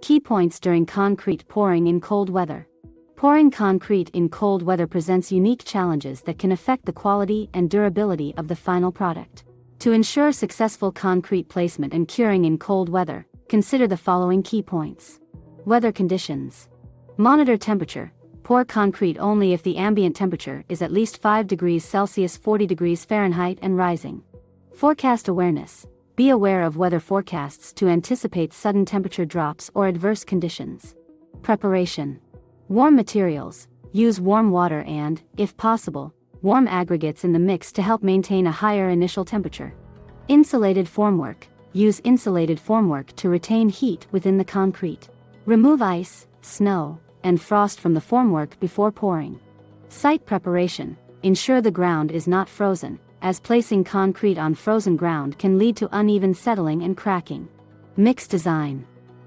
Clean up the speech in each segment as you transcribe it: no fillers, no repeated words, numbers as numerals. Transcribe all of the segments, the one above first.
Key points during concrete pouring in cold weather. Pouring concrete in cold weather presents unique challenges that can affect the quality and durability of the final product. To ensure successful concrete placement and curing in cold weather, consider the following key points. Weather conditions. Monitor temperature. Pour concrete only if the ambient temperature is at least 5 degrees Celsius 40 degrees Fahrenheit and rising. Forecast awareness. Be aware of weather forecasts to anticipate sudden temperature drops or adverse conditions. Preparation. Warm materials. Use warm water and, if possible, warm aggregates in the mix to help maintain a higher initial temperature. Insulated formwork. Use insulated formwork to retain heat within the concrete. Remove ice, snow, and frost from the formwork before pouring. Site preparation. Ensure the ground is not frozen, as placing concrete on frozen ground can lead to uneven settling and cracking. Mix design.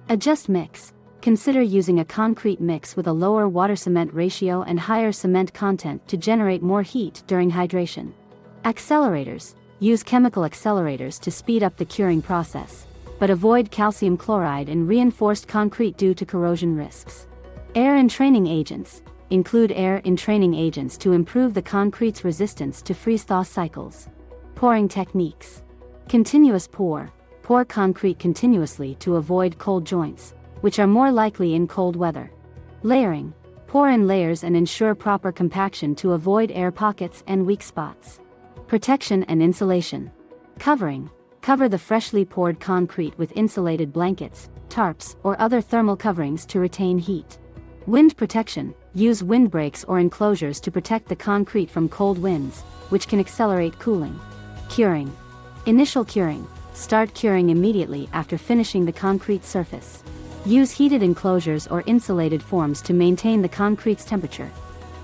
Adjust mix. Consider using a concrete mix with a lower water-cement ratio and higher cement content to generate more heat during hydration. Accelerators. Use chemical accelerators to speed up the curing process, but avoid calcium chloride in reinforced concrete due to corrosion risks. Air entraining agents. Include air entraining agents to improve the concrete's resistance to freeze-thaw cycles. Pouring techniques. Continuous pour. Pour concrete continuously to avoid cold joints, which are more likely in cold weather. Layering. Pour in layers and ensure proper compaction to avoid air pockets and weak spots. Protection and insulation. Covering. Cover the freshly poured concrete with insulated blankets, tarps, or other thermal coverings to retain heat. Wind protection. Use windbreaks or enclosures to protect the concrete from cold winds, which can accelerate cooling. Curing. Initial curing. Start curing immediately after finishing the concrete surface. Use heated enclosures or insulated forms to maintain the concrete's temperature.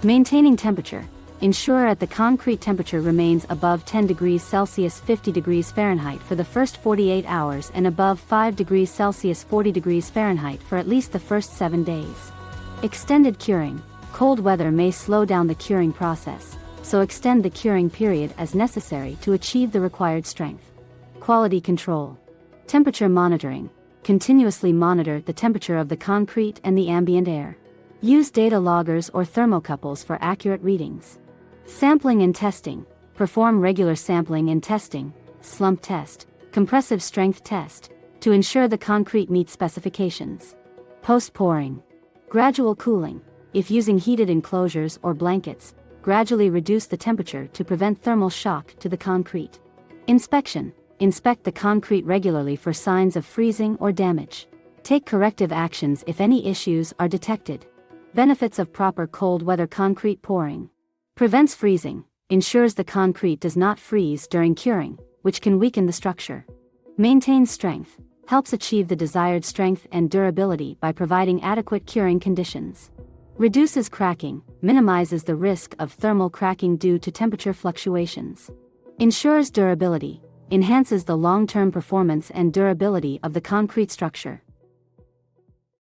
Maintaining temperature. Ensure that the concrete temperature remains above 10 degrees Celsius 50 degrees Fahrenheit for the first 48 hours and above 5 degrees Celsius 40 degrees Fahrenheit for at least the first 7 days. Extended curing. Cold weather may slow down the curing process, so extend the curing period as necessary to achieve the required strength. Quality control. Temperature monitoring. Continuously monitor the temperature of the concrete and the ambient air. Use data loggers or thermocouples for accurate readings. Sampling and testing. Perform regular sampling and testing, slump test, compressive strength test, to ensure the concrete meets specifications. Post-pouring. Gradual cooling. If using heated enclosures or blankets, gradually reduce the temperature to prevent thermal shock to the concrete. Inspection. Inspect the concrete regularly for signs of freezing or damage. Take corrective actions if any issues are detected. Benefits of proper cold weather concrete pouring. Prevents freezing. Ensures the concrete does not freeze during curing, which can weaken the structure. Maintains strength. Helps achieve the desired strength and durability by providing adequate curing conditions. Reduces cracking. Minimizes the risk of thermal cracking due to temperature fluctuations. Ensures durability. Enhances the long-term performance and durability of the concrete structure.